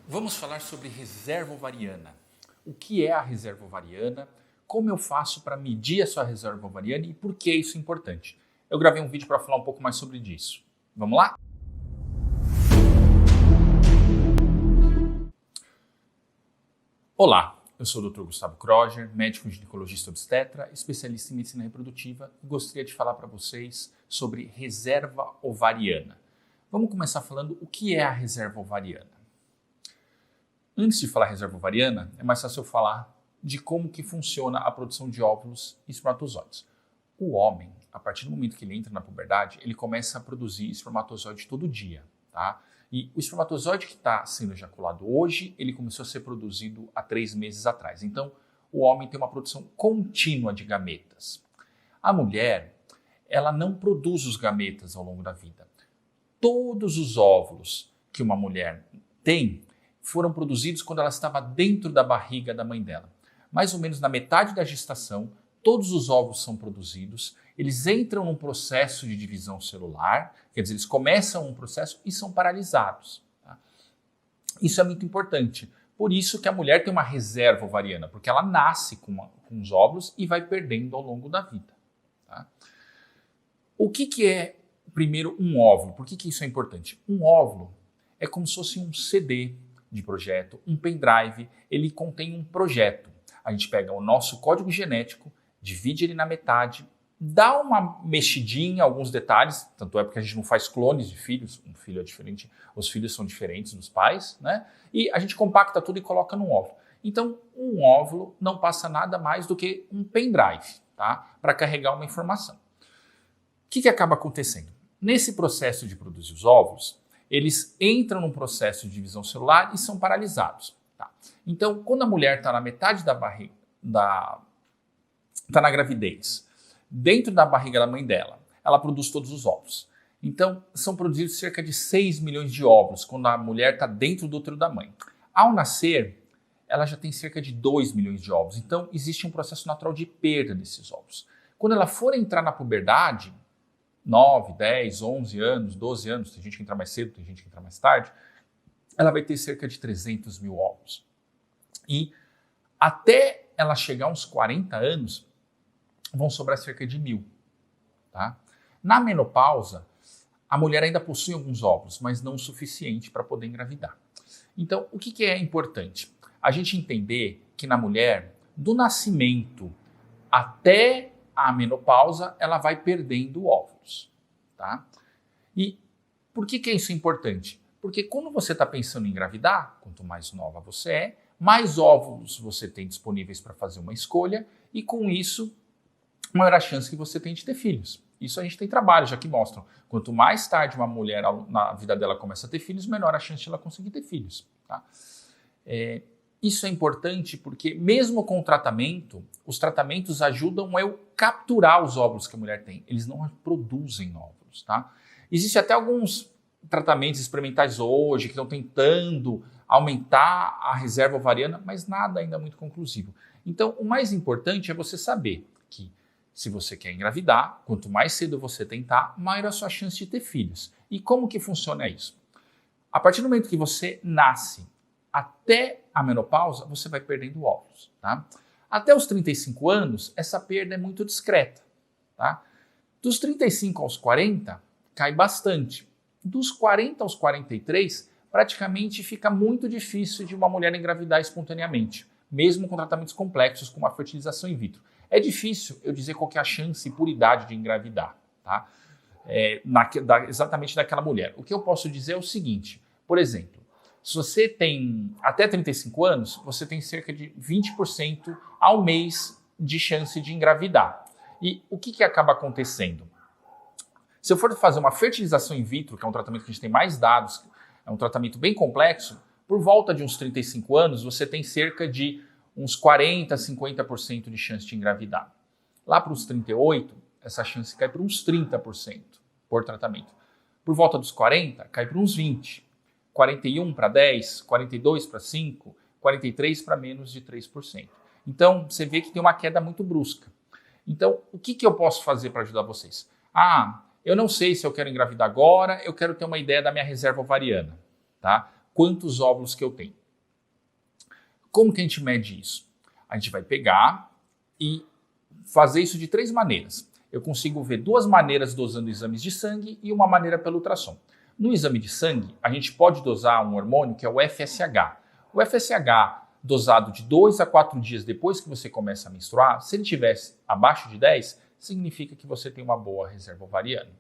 Vamos falar sobre reserva ovariana. O que é a reserva ovariana? Como eu faço para medir a sua reserva ovariana e por que isso é importante? Eu gravei um vídeo para falar um pouco mais sobre isso. Vamos lá? Olá, eu sou o Dr. Gustavo Kroger, médico ginecologista obstetra, especialista em medicina reprodutiva e gostaria de falar para vocês sobre reserva ovariana. Vamos começar falando o que é a reserva ovariana. Antes de falar reserva ovariana, é mais fácil eu falar de como que funciona a produção de óvulos e espermatozoides. O homem, a partir do momento que ele entra na puberdade, ele começa a produzir espermatozoide todo dia, tá? E o espermatozoide que está sendo ejaculado hoje, ele começou a ser produzido há 3 meses atrás. Então, o homem tem uma produção contínua de gametas. A mulher, ela não produz os gametas ao longo da vida. Todos os óvulos que uma mulher tem foram produzidos quando ela estava dentro da barriga da mãe dela. Mais ou menos na metade da gestação, todos os óvulos são produzidos, eles entram num processo de divisão celular, quer dizer, eles começam um processo e são paralisados. Tá? Isso é muito importante. Por isso que a mulher tem uma reserva ovariana, porque ela nasce com os óvulos e vai perdendo ao longo da vida. Tá? O que é, primeiro, um óvulo? Por que isso é importante? Um óvulo é como se fosse um CD de projeto, um pendrive, ele contém um projeto. A gente pega o nosso código genético, divide ele na metade, dá uma mexidinha, alguns detalhes, tanto é porque a gente não faz clones de filhos, um filho é diferente, os filhos são diferentes dos pais, né? E a gente compacta tudo e coloca num óvulo. Então, um óvulo não passa nada mais do que um pendrive, tá? Para carregar uma informação. O que acaba acontecendo? Nesse processo de produzir os óvulos, eles entram num processo de divisão celular e são paralisados. Tá? Então, quando a mulher está na metade da barriga, está na gravidez, dentro da barriga da mãe dela, ela produz todos os óvulos. Então, são produzidos cerca de 6 milhões de óvulos quando a mulher está dentro do útero da mãe. Ao nascer, ela já tem cerca de 2 milhões de óvulos. Então, existe um processo natural de perda desses óvulos. Quando ela for entrar na puberdade, 9, 10, 11 anos, 12 anos, tem gente que entra mais cedo, tem gente que entra mais tarde, ela vai ter cerca de 300 mil óvulos. E até ela chegar aos 40 anos, vão sobrar cerca de 1.000. Tá? Na menopausa, a mulher ainda possui alguns óvulos, mas não o suficiente para poder engravidar. Então, o que é importante? A gente entender que na mulher, do nascimento até a menopausa, ela vai perdendo óvulos. Tá? E por que isso é importante? Porque quando você está pensando em engravidar, quanto mais nova você é, mais óvulos você tem disponíveis para fazer uma escolha e com isso, maior a chance que você tem de ter filhos. Isso a gente tem trabalhos já que mostram. Quanto mais tarde uma mulher na vida dela começa a ter filhos, menor a chance de ela conseguir ter filhos. Tá? Isso é importante porque mesmo com o tratamento, os tratamentos ajudam eu capturar os óvulos que a mulher tem. Eles não produzem óvulos, tá? Existem até alguns tratamentos experimentais hoje que estão tentando aumentar a reserva ovariana, mas nada ainda muito conclusivo. Então, o mais importante é você saber que se você quer engravidar, quanto mais cedo você tentar, maior a sua chance de ter filhos. E como que funciona isso? A partir do momento que você nasce, até a menopausa, você vai perdendo óvulos. Tá? Até os 35 anos, essa perda é muito discreta. Tá? Dos 35 aos 40, cai bastante. Dos 40 aos 43, praticamente fica muito difícil de uma mulher engravidar espontaneamente, mesmo com tratamentos complexos como a fertilização in vitro. É difícil eu dizer qual que é a chance e por idade de engravidar, tá? Exatamente daquela mulher. O que eu posso dizer é o seguinte, por exemplo, se você tem até 35 anos, você tem cerca de 20% ao mês de chance de engravidar. E o que acaba acontecendo? Se eu for fazer uma fertilização in vitro, que é um tratamento que a gente tem mais dados, é um tratamento bem complexo, por volta de uns 35 anos, você tem cerca de uns 40%, 50% de chance de engravidar. Lá para os 38, essa chance cai para uns 30% por tratamento. Por volta dos 40, cai para uns 20%. 41 para 10, 42 para 5, 43 para menos de 3%. Então, você vê que tem uma queda muito brusca. Então, o que eu posso fazer para ajudar vocês? Eu não sei se eu quero engravidar agora, eu quero ter uma ideia da minha reserva ovariana. Tá? quantos óvulos que eu tenho. Como que a gente mede isso? A gente vai pegar e fazer isso de 3 maneiras. Eu consigo ver 2 maneiras dosando exames de sangue e uma maneira pelo ultrassom. No exame de sangue, a gente pode dosar um hormônio que é o FSH. O FSH, dosado de 2 a 4 dias depois que você começa a menstruar, se ele estivesse abaixo de 10, significa que você tem uma boa reserva ovariana.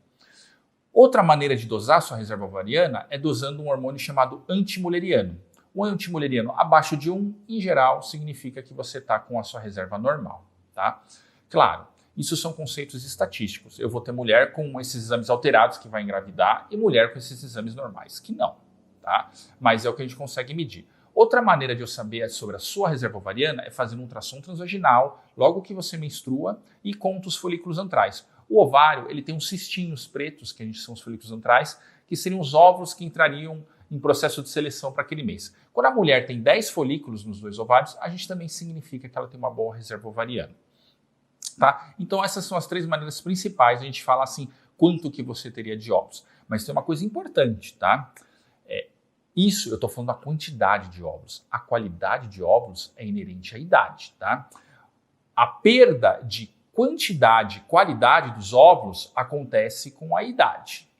Outra maneira de dosar sua reserva ovariana é dosando um hormônio chamado antimuleriano. O antimuleriano abaixo de 1, em geral, significa que você está com a sua reserva normal. Tá? Claro, isso são conceitos estatísticos. Eu vou ter mulher com esses exames alterados que vai engravidar e mulher com esses exames normais que não. Tá? Mas é o que a gente consegue medir. Outra maneira de eu saber sobre a sua reserva ovariana é fazendo um ultrassom transvaginal logo que você menstrua e conta os folículos antrais. O ovário ele tem uns cistinhos pretos, que a gente são os folículos antrais, que seriam os óvulos que entrariam em processo de seleção para aquele mês. Quando a mulher tem 10 folículos nos 2 ovários, a gente também significa que ela tem uma boa reserva ovariana. Tá? Então essas são as 3 maneiras principais, a gente fala assim, quanto que você teria de óvulos. Mas tem uma coisa importante, tá? Isso eu estou falando da quantidade de óvulos. A qualidade de óvulos é inerente à idade, tá? A perda de quantidade e qualidade dos óvulos acontece com a idade.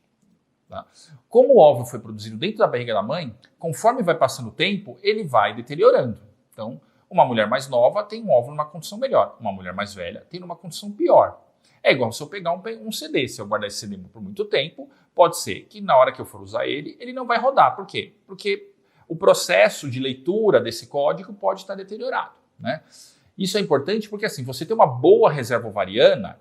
Tá? Como o óvulo foi produzido dentro da barriga da mãe, conforme vai passando o tempo, ele vai deteriorando. Então, uma mulher mais nova tem um óvulo numa condição melhor, uma mulher mais velha tem numa condição pior. É igual se eu pegar um CD, se eu guardar esse CD por muito tempo, pode ser que na hora que eu for usar ele, ele não vai rodar. Por quê? Porque o processo de leitura desse código pode estar deteriorado, né? Isso é importante porque assim, você ter uma boa reserva ovariana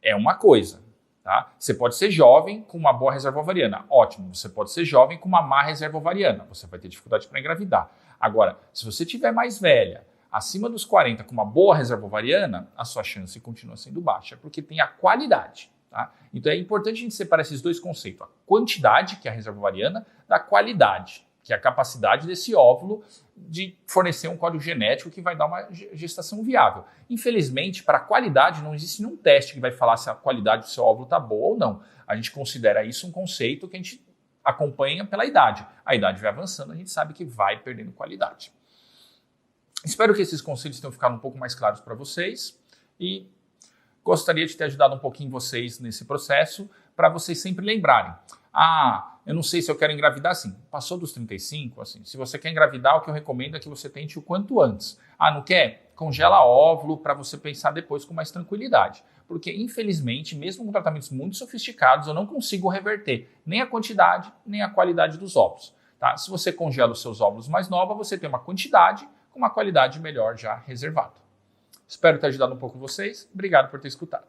é uma coisa, tá? Você pode ser jovem com uma boa reserva ovariana, ótimo. Você pode ser jovem com uma má reserva ovariana, você vai ter dificuldade para engravidar. Agora, se você tiver mais velha, acima dos 40 com uma boa reserva ovariana, a sua chance continua sendo baixa, porque tem a qualidade. Tá? Então é importante a gente separar esses 2 conceitos. A quantidade, que é a reserva ovariana, da qualidade, que é a capacidade desse óvulo de fornecer um código genético que vai dar uma gestação viável. Infelizmente, para a qualidade, não existe nenhum teste que vai falar se a qualidade do seu óvulo está boa ou não. A gente considera isso um conceito que a gente acompanha pela idade. A idade vai avançando, a gente sabe que vai perdendo qualidade. Espero que esses conceitos tenham ficado um pouco mais claros para vocês e gostaria de ter ajudado um pouquinho vocês nesse processo para vocês sempre lembrarem. Eu não sei se eu quero engravidar assim. Passou dos 35, assim, se você quer engravidar, o que eu recomendo é que você tente o quanto antes. Não quer? Congela óvulo para você pensar depois com mais tranquilidade. Porque, infelizmente, mesmo com tratamentos muito sofisticados, eu não consigo reverter nem a quantidade, nem a qualidade dos óvulos. Tá? Se você congela os seus óvulos mais nova, você tem uma quantidade com uma qualidade melhor já reservada. Espero ter ajudado um pouco vocês. Obrigado por ter escutado.